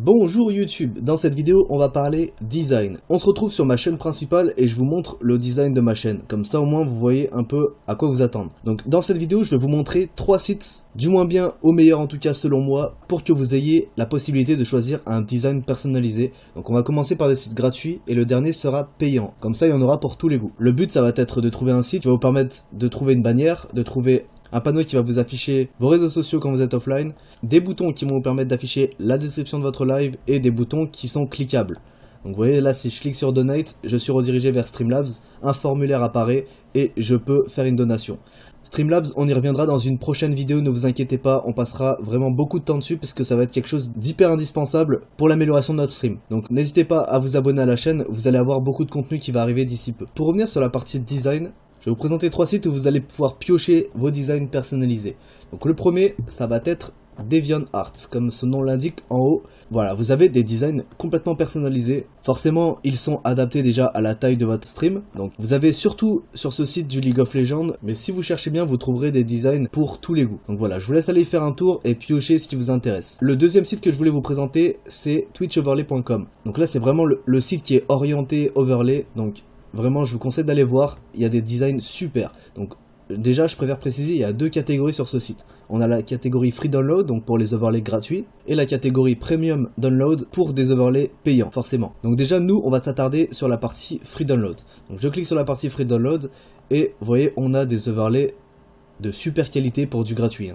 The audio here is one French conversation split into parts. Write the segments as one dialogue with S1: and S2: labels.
S1: Bonjour YouTube, dans cette vidéo on va parler design. On se retrouve sur ma chaîne principale et je vous montre le design de ma chaîne. Comme ça au moins vous voyez un peu à quoi vous attendre. Donc dans cette vidéo je vais vous montrer 3 sites, du moins bien au meilleur en tout cas selon moi, pour que vous ayez la possibilité de choisir un design personnalisé. Donc on va commencer par des sites gratuits et le dernier sera payant. Comme ça il y en aura pour tous les goûts. Le but ça va être de trouver un site qui va vous permettre de trouver une bannière, de trouver un panneau qui va vous afficher vos réseaux sociaux quand vous êtes offline, des boutons qui vont vous permettre d'afficher la description de votre live et des boutons qui sont cliquables. Donc vous voyez là si je clique sur Donate, je suis redirigé vers Streamlabs, un formulaire apparaît et je peux faire une donation. Streamlabs, on y reviendra dans une prochaine vidéo, ne vous inquiétez pas, on passera vraiment beaucoup de temps dessus parce que ça va être quelque chose d'hyper indispensable pour l'amélioration de notre stream. Donc n'hésitez pas à vous abonner à la chaîne, vous allez avoir beaucoup de contenu qui va arriver d'ici peu. Pour revenir sur la partie design, je vais vous présenter 3 sites où vous allez pouvoir piocher vos designs personnalisés. Donc le premier, ça va être DeviantArt, comme son nom l'indique en haut. Voilà, vous avez des designs complètement personnalisés. Forcément, ils sont adaptés déjà à la taille de votre stream. Donc vous avez surtout sur ce site du League of Legends, mais si vous cherchez bien, vous trouverez des designs pour tous les goûts. Donc voilà, je vous laisse aller faire un tour et piocher ce qui vous intéresse. Le deuxième site que je voulais vous présenter, c'est twitchoverlay.com. Donc là, c'est vraiment le site qui est orienté overlay. Donc vraiment, je vous conseille d'aller voir, il y a des designs super. Donc déjà, je préfère préciser, il y a 2 catégories sur ce site. On a la catégorie Free Download, donc pour les overlays gratuits, et la catégorie Premium Download pour des overlays payants, forcément. Donc déjà, nous, on va s'attarder sur la partie Free Download. Donc je clique sur la partie Free Download, et vous voyez, on a des overlays de super qualité pour du gratuit.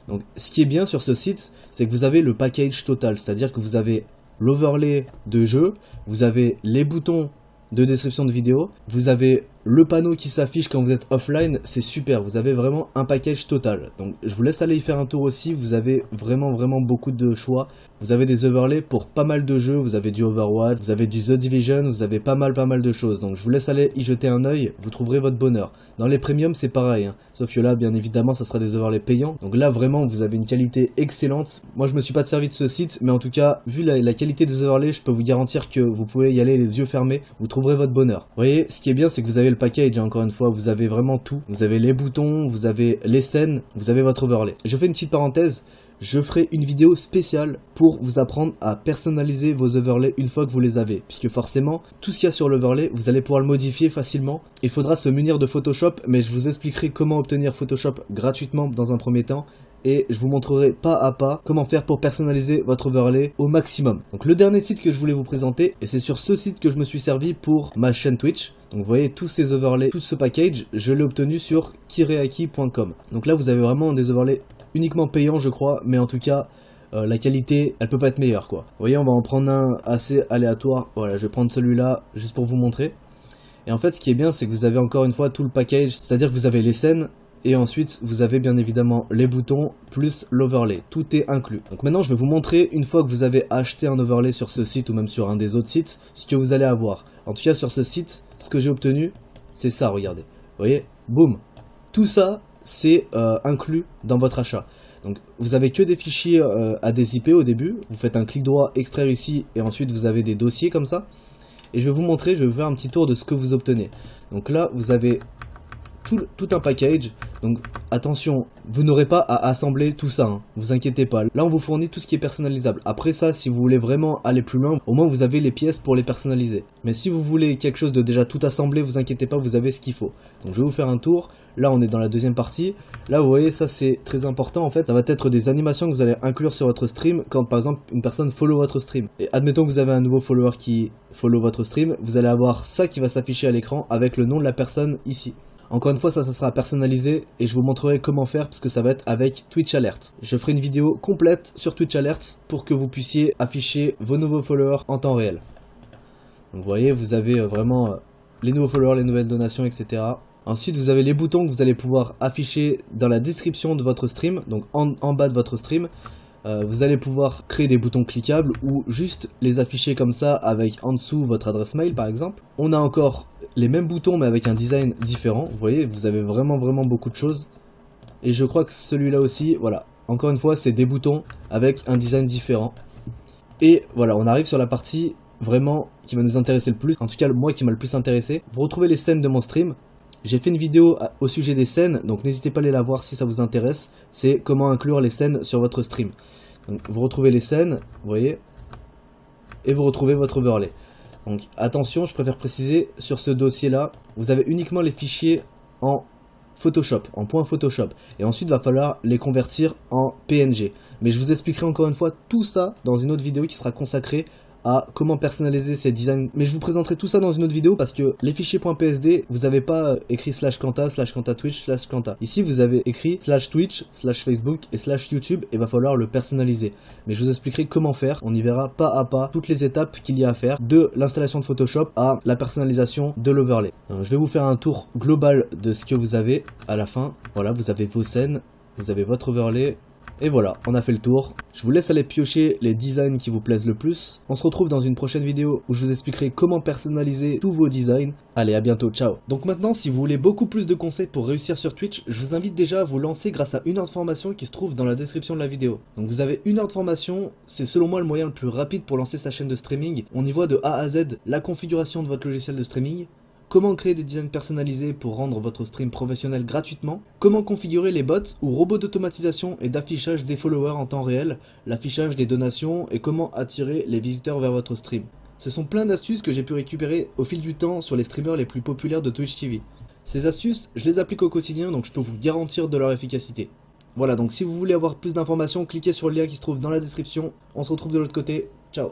S1: Donc ce qui est bien sur ce site, c'est que vous avez le package total, c'est-à-dire que vous avez l'overlay de jeu, vous avez les boutons de description de vidéo, vous avez le panneau qui s'affiche quand vous êtes offline, c'est super, vous avez vraiment un package total. Donc je vous laisse aller y faire un tour aussi, vous avez vraiment beaucoup de choix. Vous avez des overlays pour pas mal de jeux, vous avez du Overwatch, vous avez du The Division, vous avez pas mal de choses. Donc je vous laisse aller y jeter un œil, vous trouverez votre bonheur. Dans les premiums c'est pareil, sauf que là bien évidemment ça sera des overlays payants. Donc là vraiment vous avez une qualité excellente. Moi je me suis pas servi de ce site, mais en tout cas vu la qualité des overlays, je peux vous garantir que vous pouvez y aller les yeux fermés, vous trouverez votre bonheur. Vous voyez, ce qui est bien c'est que vous avez le package, encore une fois, vous avez vraiment tout. Vous avez les boutons, vous avez les scènes, vous avez votre overlay. Je fais une petite parenthèse, je ferai une vidéo spéciale pour vous apprendre à personnaliser vos overlays une fois que vous les avez. Puisque forcément, tout ce qu'il y a sur l'overlay, vous allez pouvoir le modifier facilement. Il faudra se munir de Photoshop, mais je vous expliquerai comment obtenir Photoshop gratuitement dans un premier temps. Et je vous montrerai pas à pas comment faire pour personnaliser votre overlay au maximum. Donc le dernier site que je voulais vous présenter, et c'est sur ce site que je me suis servi pour ma chaîne Twitch. Donc vous voyez tous ces overlays, tout ce package, je l'ai obtenu sur kireaki.com. Donc là vous avez vraiment des overlays uniquement payants je crois, mais en tout cas la qualité elle peut pas être meilleure quoi. Vous voyez on va en prendre un assez aléatoire, voilà je vais prendre celui-là juste pour vous montrer. Et en fait ce qui est bien c'est que vous avez encore une fois tout le package, c'est-à-dire que vous avez les scènes, et ensuite vous avez bien évidemment les boutons plus l'overlay, tout est inclus. Donc maintenant je vais vous montrer, une fois que vous avez acheté un overlay sur ce site ou même sur un des autres sites, ce que vous allez avoir. En tout cas sur ce site, ce que j'ai obtenu, c'est ça, regardez. Vous voyez, boum. Tout ça, c'est inclus dans votre achat. Donc vous avez que des fichiers à des IP au début, vous faites un clic droit, extraire ici, et ensuite vous avez des dossiers comme ça. Et je vais vous montrer, je vais vous faire un petit tour de ce que vous obtenez. Donc là, vous avez tout un package, donc attention, vous n'aurez pas à assembler tout ça, vous inquiétez pas. Là on vous fournit tout ce qui est personnalisable. Après ça, si vous voulez vraiment aller plus loin, au moins vous avez les pièces pour les personnaliser. Mais si vous voulez quelque chose de déjà tout assemblé, vous inquiétez pas, vous avez ce qu'il faut. Donc je vais vous faire un tour. Là on est dans la deuxième partie. Là vous voyez, ça c'est très important en fait. Ça va être des animations que vous allez inclure sur votre stream quand par exemple une personne follow votre stream. Et admettons que vous avez un nouveau follower qui follow votre stream, vous allez avoir ça qui va s'afficher à l'écran avec le nom de la personne ici. Encore une fois, ça sera personnalisé et je vous montrerai comment faire parce que ça va être avec Twitch Alert. Je ferai une vidéo complète sur Twitch Alert pour que vous puissiez afficher vos nouveaux followers en temps réel. Donc vous voyez, vous avez vraiment les nouveaux followers, les nouvelles donations, etc. Ensuite, vous avez les boutons que vous allez pouvoir afficher dans la description de votre stream, donc en bas de votre stream. Vous allez pouvoir créer des boutons cliquables ou juste les afficher comme ça avec en dessous votre adresse mail par exemple. On a encore les mêmes boutons mais avec un design différent. Vous voyez, vous avez vraiment beaucoup de choses. Et je crois que celui-là aussi, voilà. Encore une fois, c'est des boutons avec un design différent. Et voilà, on arrive sur la partie vraiment qui va nous intéresser le plus. En tout cas, moi qui m'a le plus intéressé. Vous retrouvez les scènes de mon stream. J'ai fait une vidéo au sujet des scènes, donc n'hésitez pas à aller la voir si ça vous intéresse. C'est comment inclure les scènes sur votre stream. Donc, vous retrouvez les scènes, vous voyez. et vous retrouvez votre overlay. Donc attention, je préfère préciser, sur ce dossier là, vous avez uniquement les fichiers en Photoshop, en point Photoshop, et ensuite va falloir les convertir en PNG. Mais je vous expliquerai encore une fois tout ça dans une autre vidéo qui sera consacrée à comment personnaliser ces designs. Mais je vous présenterai tout ça dans une autre vidéo parce que les fichiers .psd, vous n'avez pas écrit /Quanta, /Quanta Twitch, /Quanta. Ici, vous avez écrit /Twitch, /Facebook et /YouTube et va falloir le personnaliser. Mais je vous expliquerai comment faire. On y verra pas à pas toutes les étapes qu'il y a à faire de l'installation de Photoshop à la personnalisation de l'overlay. Je vais vous faire un tour global de ce que vous avez à la fin. Voilà, vous avez vos scènes, vous avez votre overlay. Et voilà, on a fait le tour. Je vous laisse aller piocher les designs qui vous plaisent le plus. On se retrouve dans une prochaine vidéo où je vous expliquerai comment personnaliser tous vos designs. Allez, à bientôt, ciao. Donc maintenant, si vous voulez beaucoup plus de conseils pour réussir sur Twitch, je vous invite déjà à vous lancer grâce à 1 heure de formation qui se trouve dans la description de la vidéo. Donc vous avez 1 heure de formation, c'est selon moi le moyen le plus rapide pour lancer sa chaîne de streaming. On y voit de A à Z la configuration de votre logiciel de streaming, comment créer des designs personnalisés pour rendre votre stream professionnel gratuitement, comment configurer les bots ou robots d'automatisation et d'affichage des followers en temps réel, l'affichage des donations et comment attirer les visiteurs vers votre stream. Ce sont plein d'astuces que j'ai pu récupérer au fil du temps sur les streamers les plus populaires de Twitch TV. Ces astuces, je les applique au quotidien donc je peux vous garantir de leur efficacité. Voilà, donc si vous voulez avoir plus d'informations, cliquez sur le lien qui se trouve dans la description. On se retrouve de l'autre côté. Ciao.